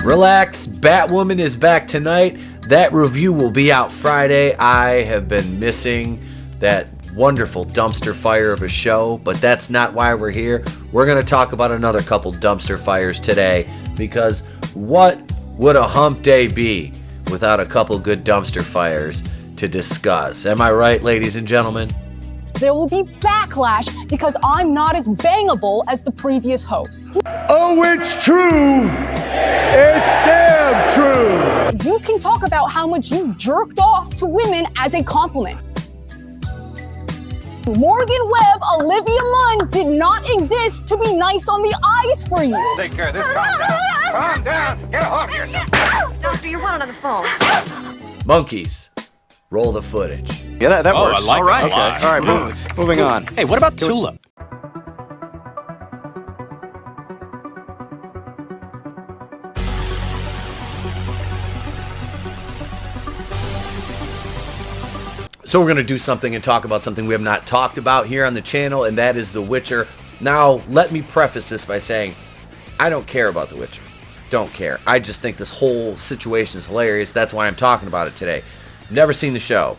Relax, Batwoman is back tonight. That review will be out Friday. I have been missing that wonderful dumpster fire of a show, but that's not why we're here. We're going to talk about another couple dumpster fires today, because what would a hump day be without a couple good dumpster fires to discuss? Am I right, ladies and gentlemen? There will be backlash because I'm not as bangable as the previous hosts. Oh, it's true! It's damn true! You can talk about how much you jerked off to women as a compliment. Morgan Webb, Olivia Munn did not exist to be nice on the eyes for you. Take care of this. Calm down. Calm down. Get a hold of yourself. Doctor, you're wanted on the phone. Monkeys, roll the footage. Yeah, that works. I like all right. that a lot. Okay. All right, moving on. Hey, what about Tulip? So we're going to do something and talk about something we have not talked about here on the channel, and that is The Witcher. Now, let me preface this by saying, I don't care about The Witcher. Don't care. I just think this whole situation is hilarious. That's why I'm talking about it today. Never seen the show.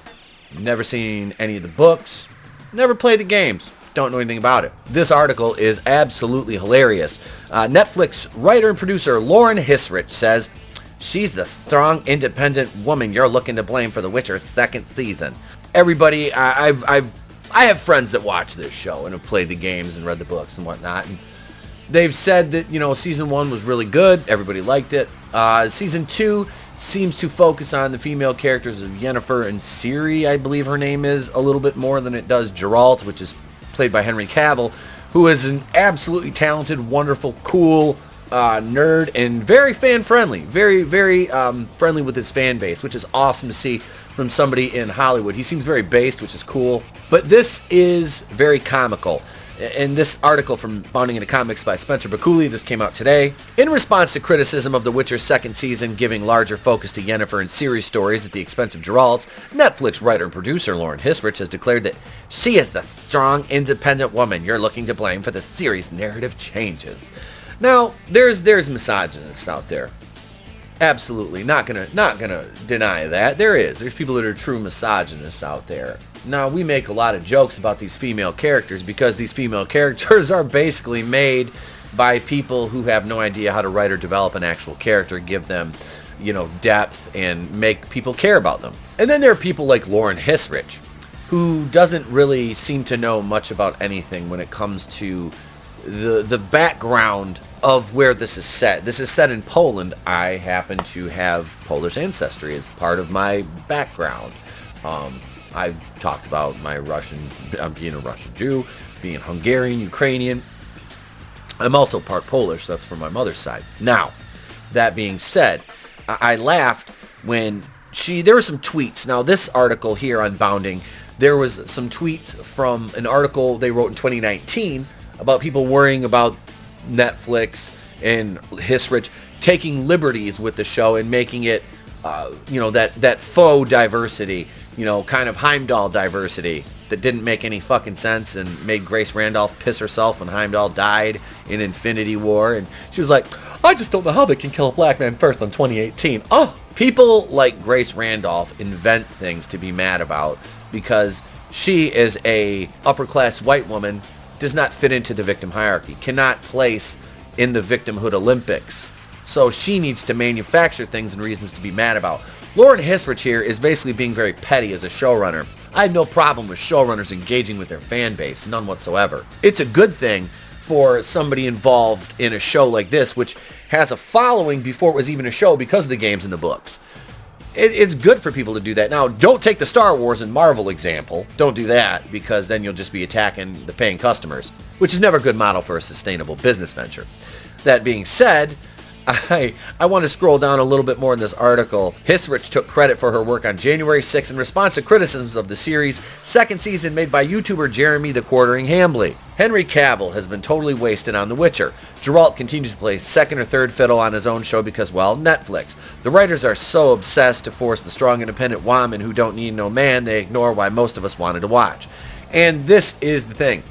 Never seen any of the books. Never played the games. Don't know anything about it. This article is absolutely hilarious. Netflix writer and producer Lauren Hissrich says, she's the strong, independent woman you're looking to blame for The Witcher's second season. Everybody, I have friends that watch this show and have played the games and read the books and whatnot. And they've said that, season 1 was really good. Everybody liked it. Season 2 seems to focus on the female characters of Yennefer and Ciri, I believe her name is, a little bit more than it does Geralt, which is played by Henry Cavill, who is an absolutely talented, wonderful, cool nerd and very fan-friendly. Very, very friendly with his fan base, which is awesome to see from somebody in Hollywood. He seems very based, which is cool. But this is very comical. In this article from Bounding into Comics by Spencer Bakuli, this came out today. In response to criticism of The Witcher's second season giving larger focus to Yennefer and Ciri stories at the expense of Geralt's, Netflix writer and producer Lauren Hissrich has declared that she is the strong, independent woman you're looking to blame for the series' narrative changes. Now, there's misogynists out there. Absolutely, not gonna deny that. There's people that are true misogynists out there. Now, we make a lot of jokes about these female characters because these female characters are basically made by people who have no idea how to write or develop an actual character, give them, depth, and make people care about them. And then there are people like Lauren Hissrich, who doesn't really seem to know much about anything when it comes to the background of where this is set. This is set in Poland. I happen to have Polish ancestry as part of my background. I've talked about my being a Russian Jew, being Hungarian, Ukrainian. I'm also part Polish. That's from my mother's side. Now, that being said, I laughed when there were some tweets. Now, this article here on Bounding, there was some tweets from an article they wrote in 2019 about people worrying about Netflix and Hissrich taking liberties with the show and making it, that faux diversity, kind of Heimdall diversity that didn't make any fucking sense and made Grace Randolph piss herself when Heimdall died in Infinity War. And she was like, I just don't know how they can kill a black man first on 2018. Oh, people like Grace Randolph invent things to be mad about because she is a upper-class white woman, does not fit into the victim hierarchy, cannot place in the victimhood Olympics. So she needs to manufacture things and reasons to be mad about. Lauren Hissrich here is basically being very petty as a showrunner. I have no problem with showrunners engaging with their fan base, none whatsoever. It's a good thing for somebody involved in a show like this, which has a following before it was even a show because of the games and the books. It's good for people to do that. Now, don't take the Star Wars and Marvel example. Don't do that, because then you'll just be attacking the paying customers, which is never a good model for a sustainable business venture. That being said, I want to scroll down a little bit more in this article. Hissrich took credit for her work on January 6th in response to criticisms of the series' second season made by YouTuber Jeremy the Quartering Hambley. Henry Cavill has been totally wasted on The Witcher. Geralt continues to play second or third fiddle on his own show because, well, Netflix. The writers are so obsessed to force the strong independent woman who don't need no man, they ignore why most of us wanted to watch. And this is the thing.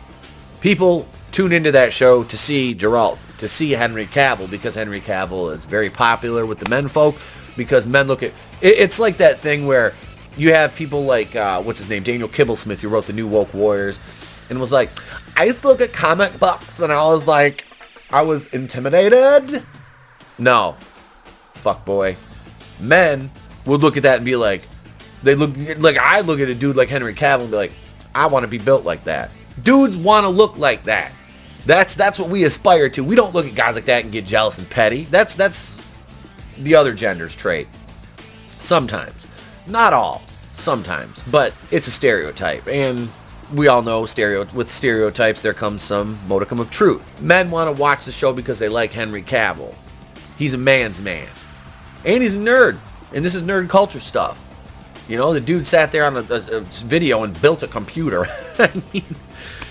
People tune into that show to see Geralt. to see Henry Cavill, because Henry Cavill is very popular with the men folk, because men look at it's like that thing where you have people like what's his name, Daniel Kibblesmith, who wrote the New Woke Warriors, and was like, I used to look at comic books and I was like, I was intimidated. No, fuck boy, men would look at that and be like, they look like, I look at a dude like Henry Cavill and be like, I want to be built like that. Dudes want to look like that. That's what we aspire to. We don't look at guys like that and get jealous and petty. That's the other gender's trait. Sometimes. Not all. Sometimes. But it's a stereotype. And we all know with stereotypes there comes some modicum of truth. Men want to watch the show because they like Henry Cavill. He's a man's man. And he's a nerd. And this is nerd culture stuff. You know, the dude sat there on a video and built a computer. I mean,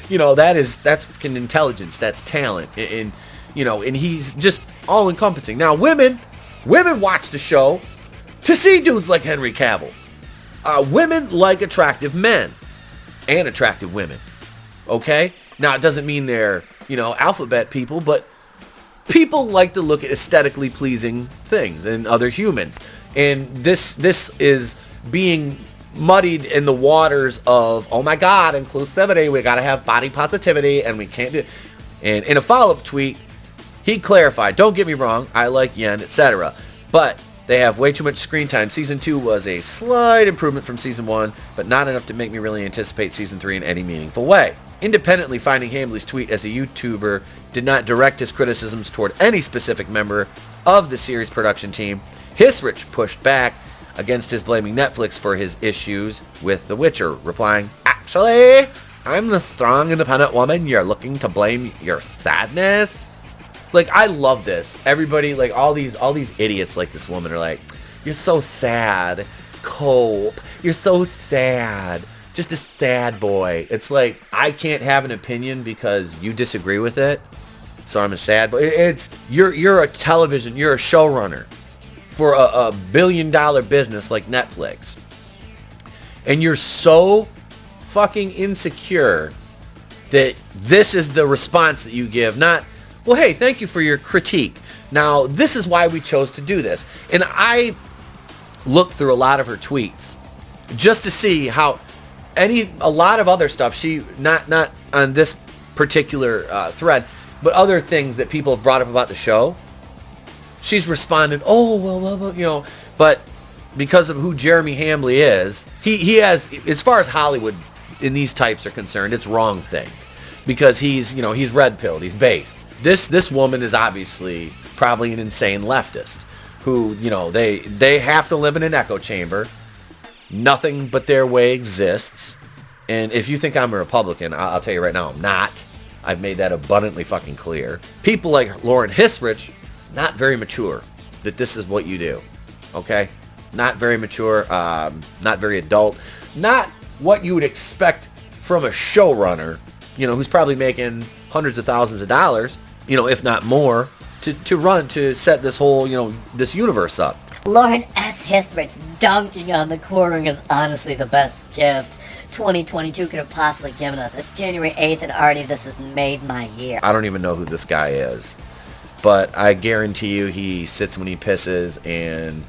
you know, that's freaking intelligence. That's talent. And you know, and he's just all encompassing. Now, women watch the show to see dudes like Henry Cavill. Women like attractive men and attractive women. Okay? Now, it doesn't mean they're, you know, alphabet people, but people like to look at aesthetically pleasing things in other humans. And this is being muddied in the waters of, oh my God, inclusivity, we gotta have body positivity, and we can't do it. And in a follow-up tweet, he clarified, don't get me wrong, I like Yen, etc., but they have way too much screen time. Season 2 was a slight improvement from Season 1, but not enough to make me really anticipate Season 3 in any meaningful way. Independently finding Hambley's tweet as a YouTuber did not direct his criticisms toward any specific member of the series production team. Hissrich pushed back against his blaming Netflix for his issues with The Witcher, replying, actually, I'm the strong, independent woman you're looking to blame your sadness. Like, I love this. Everybody, like, all these idiots like this woman are like, you're so sad. Cope. You're so sad. Just a sad boy. It's like, I can't have an opinion because you disagree with it, so I'm a sad boy. You're a showrunner for a billion-dollar business like Netflix, and you're so fucking insecure that this is the response that you give. Not, well, hey, thank you for your critique. Now, this is why we chose to do this. And I looked through a lot of her tweets just to see how a lot of other stuff, she, not on this particular thread, but other things that people have brought up about the show, she's responded, oh, well, you know, but because of who Jeremy Hambley is, he has, as far as Hollywood in these types are concerned, it's wrong thing. Because he's red-pilled, he's based. This woman is obviously probably an insane leftist who, you know, they have to live in an echo chamber. Nothing but their way exists. And if you think I'm a Republican, I'll tell you right now, I'm not. I've made that abundantly fucking clear. People like Lauren Hissrich, not very mature, that this is what you do. Okay? Not very mature, not very adult. Not what you would expect from a showrunner, you know, who's probably making hundreds of thousands of dollars, you know, if not more, to set this whole, you know, this universe up. Lauren S. Hissrich dunking on the quartering is honestly the best gift 2022 could have possibly given us. It's January 8th and already this has made my year. I don't even know who this guy is, but I guarantee you he sits when he pisses and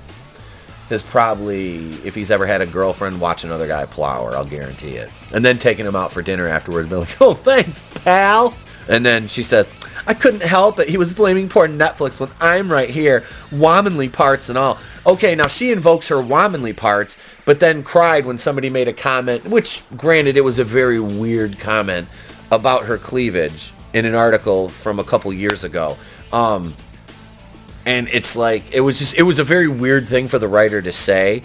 has probably, if he's ever had a girlfriend, watch another guy plow her, I'll guarantee it. And then taking him out for dinner afterwards, being like, oh, thanks, pal. And then she says, I couldn't help it. He was blaming poor Netflix when I'm right here. Womanly parts and all. Okay, now she invokes her womanly parts, but then cried when somebody made a comment, which, granted, it was a very weird comment about her cleavage in an article from a couple years ago. And it's like, it was a very weird thing for the writer to say,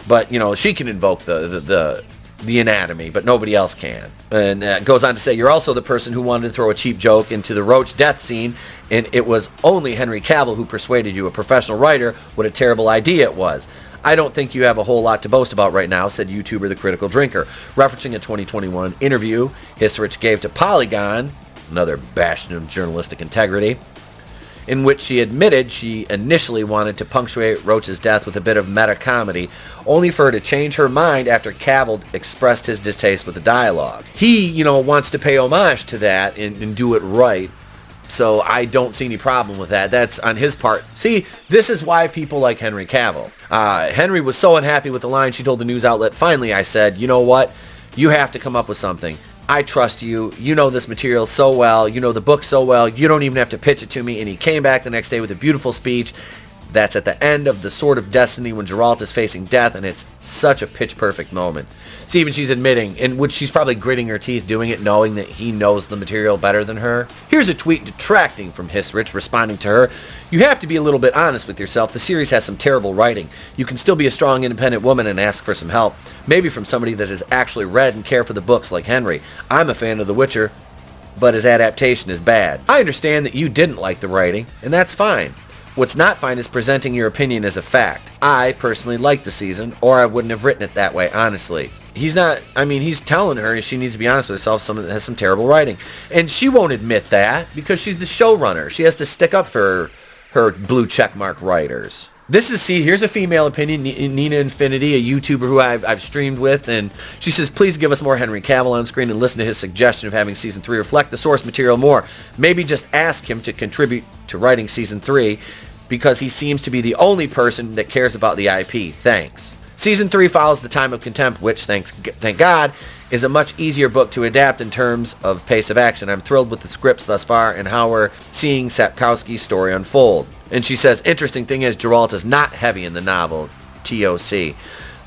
but, you know, she can invoke the anatomy, but nobody else can. And it goes on to say, you're also the person who wanted to throw a cheap joke into the Roach death scene, and it was only Henry Cavill who persuaded you, a professional writer, what a terrible idea it was. I don't think you have a whole lot to boast about right now, said YouTuber The Critical Drinker, referencing a 2021 interview Hissrich gave to Polygon, another bastion of journalistic integrity, in which she admitted she initially wanted to punctuate Roach's death with a bit of meta-comedy, only for her to change her mind after Cavill expressed his distaste with the dialogue. He, you know, wants to pay homage to that and do it right, So I don't see any problem with that. That's on his part. See, this is why people like Henry Cavill. Henry was so unhappy with the line she told the news outlet. Finally, I said, you know what? You have to come up with something. I trust you. You know this material so well. You know the book so well. You don't even have to pitch it to me. And he came back the next day with a beautiful speech. That's at the end of the Sword of Destiny when Geralt is facing death, and it's such a pitch-perfect moment. See, even she's admitting, in which she's probably gritting her teeth doing it, knowing that he knows the material better than her. Here's a tweet detracting from Hissrich, responding to her. You have to be a little bit honest with yourself. The series has some terrible writing. You can still be a strong, independent woman and ask for some help. Maybe from somebody that has actually read and cared for the books like Henry. I'm a fan of The Witcher, but his adaptation is bad. I understand that you didn't like the writing, and that's fine. What's not fine is presenting your opinion as a fact. I personally like the season, or I wouldn't have written it that way, honestly. He's telling her she needs to be honest with herself, someone that has some terrible writing. And she won't admit that because she's the showrunner. She has to stick up for her blue checkmark writers. Here's a female opinion, Nina Infinity, a YouTuber who I've streamed with, and she says, please give us more Henry Cavill on screen and listen to his suggestion of having Season 3 reflect the source material more. Maybe just ask him to contribute to writing Season 3 because he seems to be the only person that cares about the IP. Thanks. Season 3 follows The Time of Contempt, which, thank God, is a much easier book to adapt in terms of pace of action. I'm thrilled with the scripts thus far and how we're seeing Sapkowski's story unfold. And she says, interesting thing is, Geralt is not heavy in the novel, TOC.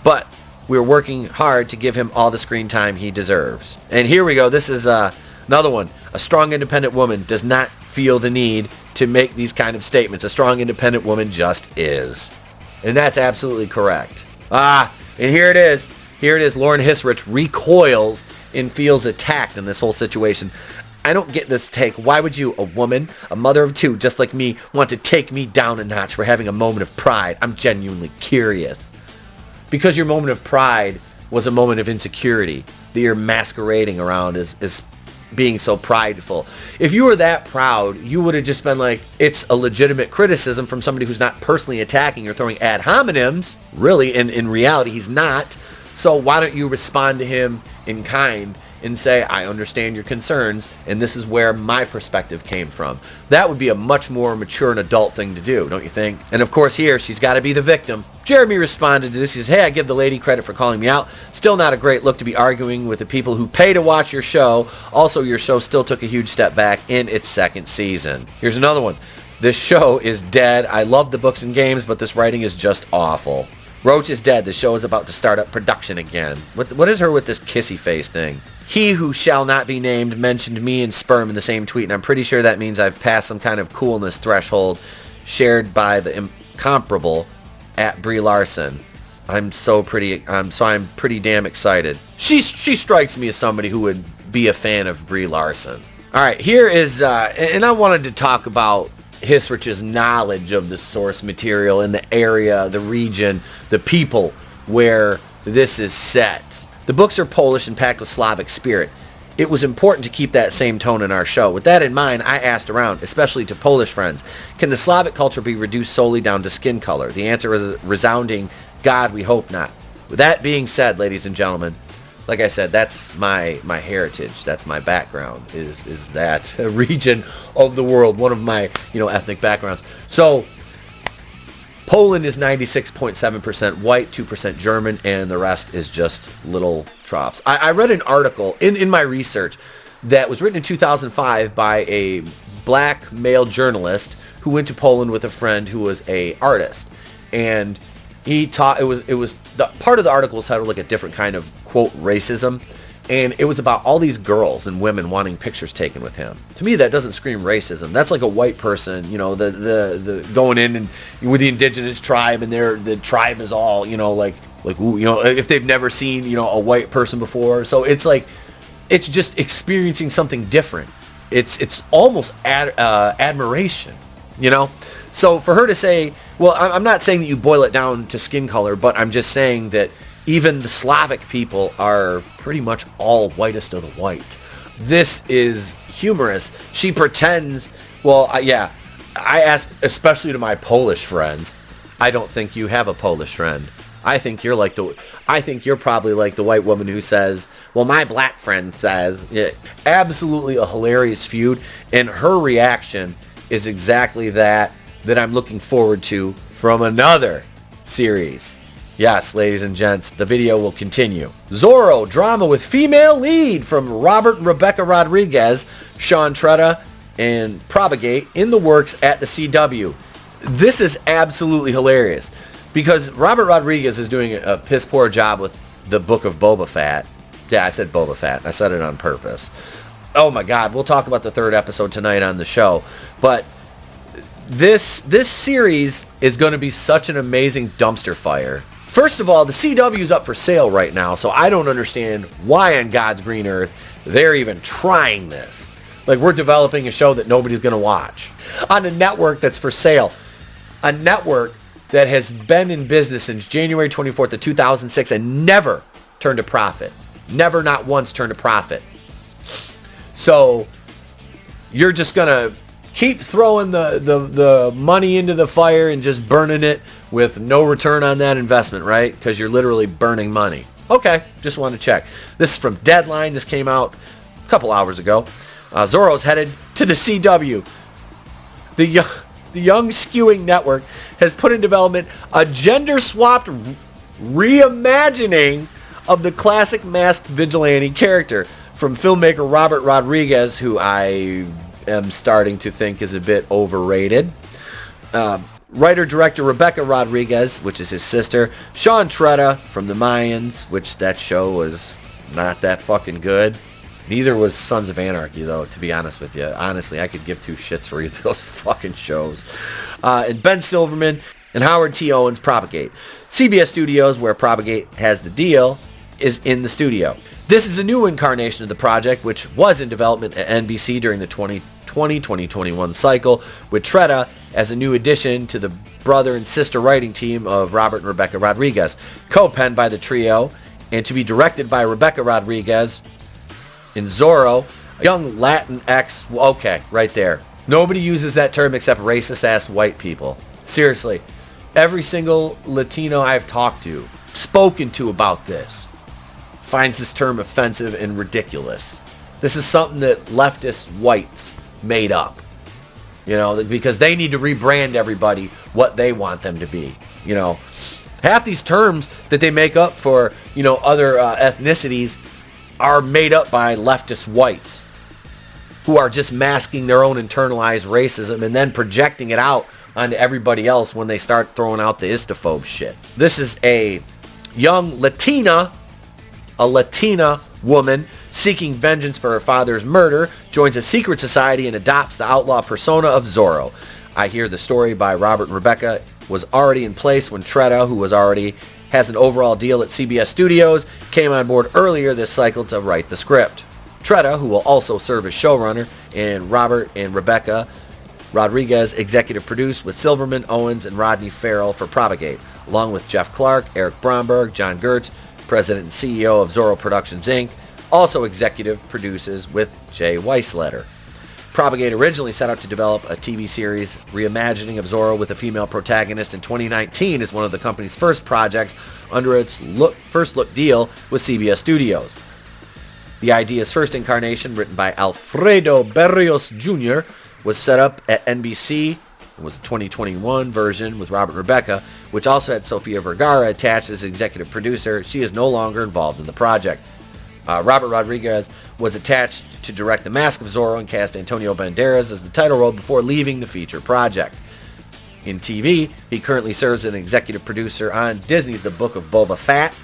But we're working hard to give him all the screen time he deserves. And here we go. This is another one. A strong, independent woman does not feel the need to make these kind of statements. A strong, independent woman just is. And that's absolutely correct. And here it is. Here it is. Lauren Hissrich recoils and feels attacked in this whole situation. I don't get this take. Why would you, a woman, a mother of two, just like me, want to take me down a notch for having a moment of pride? I'm genuinely curious. Because your moment of pride was a moment of insecurity that you're masquerading around as being so prideful. If you were that proud, you would have just been like, it's a legitimate criticism from somebody who's not personally attacking or throwing ad hominems. Really, in reality, he's not. So why don't you respond to him in kind and say, I understand your concerns, and this is where my perspective came from. That would be a much more mature and adult thing to do, don't you think? And of course here, she's got to be the victim. Jeremy responded to this. He says, hey, I give the lady credit for calling me out. Still not a great look to be arguing with the people who pay to watch your show. Also, your show still took a huge step back in its second season. Here's another one. This show is dead. I love the books and games, but this writing is just awful. Roach is dead. The show is about to start up production again. What is her with this kissy face thing? He who shall not be named mentioned me and sperm in the same tweet, and I'm pretty sure that means I've passed some kind of coolness threshold shared by the incomparable at Brie Larson. I'm pretty damn excited. She strikes me as somebody who would be a fan of Brie Larson. All right, here is, and I wanted to talk about Hissrich's knowledge of the source material in the area, the region, the people where this is set. The books are Polish and packed with Slavic spirit. It was important to keep that same tone in our show. With that in mind, I asked around, especially to Polish friends, can the Slavic culture be reduced solely down to skin color? The answer is a resounding, God, we hope not. With that being said, ladies and gentlemen, like I said, that's my heritage. That's my background, is that region of the world, one of my, ethnic backgrounds. So Poland is 96.7% white, 2% German, and the rest is just little troughs. I read an article in my research that was written in 2005 by a black male journalist who went to Poland with a friend who was a artist, and he taught. It was the part of the article was titled like a different kind of quote racism, and it was about all these girls and women wanting pictures taken with him. To me, that doesn't scream racism. That's like a white person, the going in and with the indigenous tribe, and the tribe is all if they've never seen a white person before. So it's like it's just experiencing something different. It's almost admiration, So for her to say, well, I'm not saying that you boil it down to skin color, but I'm just saying that even the Slavic people are pretty much all whitest of the white. This is humorous. She pretends, I asked, especially to my Polish friends, I don't think you have a Polish friend. I think you're probably like the white woman who says, well, my black friend says. Yeah, absolutely a hilarious feud, and her reaction is exactly that I'm looking forward to from another series. Yes, ladies and gents, the video will continue. Zorro drama with female lead from Robert and Rebecca Rodriguez, Sean Tretta, and Propagate in the works at the CW. This is absolutely hilarious because Robert Rodriguez is doing a piss poor job with the Book of Boba Fett. Yeah, I said Boba Fett. I said it on purpose. Oh my God, we'll talk about the third episode tonight on the show. But this series is going to be such an amazing dumpster fire. First of all, the CW is up for sale right now, so I don't understand why on God's green earth they're even trying this. Like, we're developing a show that nobody's going to watch on a network that's for sale. A network that has been in business since January 24th of 2006 and never turned a profit. Never, not once, turned a profit. So you're just going to keep throwing the money into the fire and just burning it with no return on that investment, right? Because you're literally burning money. Okay, just wanted to check. This is from Deadline. This came out a couple hours ago. Zorro's headed to the CW. The Young Skewing Network has put in development a gender-swapped reimagining of the classic masked vigilante character from filmmaker Robert Rodriguez, who I am starting to think is a bit overrated. Writer-director Rebecca Rodriguez, which is his sister. Sean Tretta from the Mayans, which that show was not that fucking good. Neither was Sons of Anarchy, though, to be honest with you. Honestly, I could give two shits for either of those fucking shows. And Ben Silverman and Howard T. Owens, Propagate. CBS Studios, where Propagate has the deal, is in the studio. This is a new incarnation of the project, which was in development at NBC during the 2020-2021 cycle, with Tretta as a new addition to the brother and sister writing team of Robert and Rebecca Rodriguez, co-penned by the trio, and to be directed by Rebecca Rodriguez. In Zorro, young Latinx, okay, right there. Nobody uses that term except racist-ass white people. Seriously, every single Latino I've talked to, spoken to about this, finds this term offensive and ridiculous. This is something that leftist whites made up, you know, because they need to rebrand everybody what they want them to be, you know. Half these terms that they make up for, you know, other ethnicities are made up by leftist whites who are just masking their own internalized racism and then projecting it out onto everybody else when they start throwing out the istophobe shit. This is a young Latina woman seeking vengeance for her father's murder, joins a secret society and adopts the outlaw persona of Zorro. I hear the story by Robert and Rebecca was already in place when Tretta, who has an overall deal at CBS Studios, came on board earlier this cycle to write the script. Tretta, who will also serve as showrunner, and Robert and Rebecca Rodriguez executive produced with Silverman, Owens, and Rodney Farrell for Propagate, along with Jeff Clark, Eric Bromberg, John Gertz, president and CEO of Zorro Productions, Inc., also executive produces with Jay Weissletter. Propagate originally set out to develop a TV series reimagining of Zorro with a female protagonist in 2019 as one of the company's first projects under its first look deal with CBS Studios. The idea's first incarnation, written by Alfredo Berrios Jr., was set up at NBC. It was a 2021 version with Robert and Rebecca, which also had Sofia Vergara attached as executive producer. She is no longer involved in the project. Robert Rodriguez was attached to direct The Mask of Zorro and cast Antonio Banderas as the title role before leaving the feature project. In TV, he currently serves as an executive producer on Disney's The Book of Boba Fett.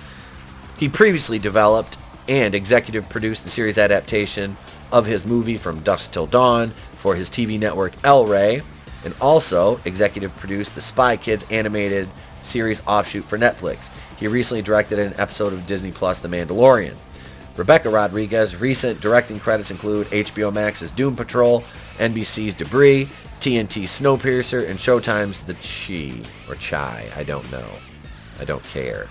He previously developed and executive produced the series adaptation of his movie From Dusk Till Dawn for his TV network El Rey, and also executive produced the Spy Kids animated series offshoot for Netflix. He recently directed an episode of Disney Plus The Mandalorian. Rebecca Rodriguez's recent directing credits include HBO Max's Doom Patrol, NBC's Debris, TNT's Snowpiercer, and Showtime's The Chai. I don't know. I don't care.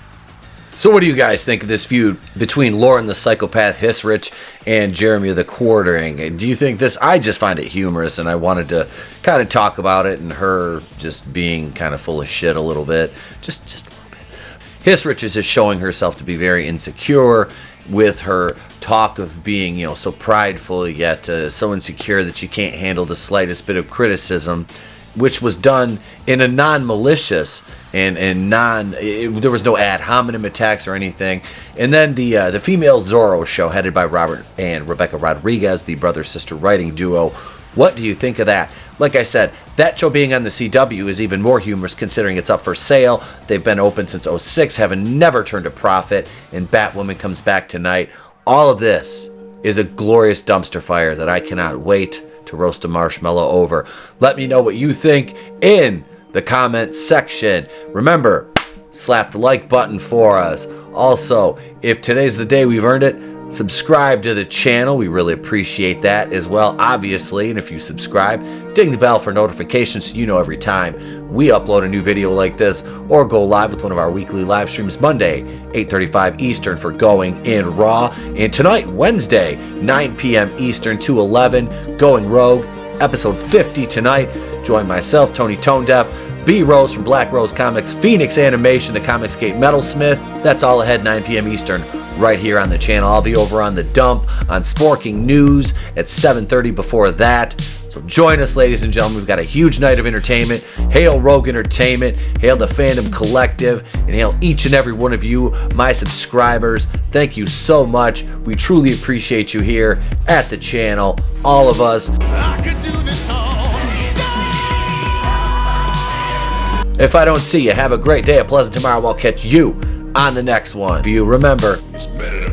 So what do you guys think of this feud between Lauren the Psychopath Hissrich and Jeremy the Quartering? Do you think this? I just find it humorous, and I wanted to kind of talk about it and her just being kind of full of shit a little bit. Just a little bit. Hissrich is just showing herself to be very insecure with her talk of being, so prideful yet so insecure that she can't handle the slightest bit of criticism, which was done in a non-malicious and there was no ad hominem attacks or anything. And then the female Zorro show, headed by Robert and Rebecca Rodriguez, the brother-sister writing duo. What do you think of that? Like I said, that show being on the CW is even more humorous considering it's up for sale. They've been open since '06, having never turned a profit, and Batwoman comes back tonight. All of this is a glorious dumpster fire that I cannot wait to roast a marshmallow over. Let me know what you think in the comment section. Remember, slap the like button for us. Also, if today's the day we've earned it, subscribe to the channel. We really appreciate that as well, obviously. And if you subscribe, ding the bell for notifications so you know every time we upload a new video like this or go live with one of our weekly live streams Monday, 8:35 Eastern for Going In Raw. And tonight, Wednesday, 9 p.m. Eastern to 11, Going Rogue, episode 50 tonight. Join myself, Tony ToneDef, B Rose from Black Rose Comics, Phoenix Animation, the Comicsgate Metalsmith. That's all ahead, 9 p.m. Eastern, right here on the channel. I'll be over on The Dump on Sporking News at 7:30 before that. So join us, ladies and gentlemen. We've got a huge night of entertainment. Hail Rogue Entertainment, hail the Fandom Collective, and hail each and every one of you, my subscribers. Thank you so much. We truly appreciate you here at the channel, all of us. I could do this all day. If I don't see you, have a great day, a pleasant tomorrow. I'll catch you on the next one. For you, remember, It's better to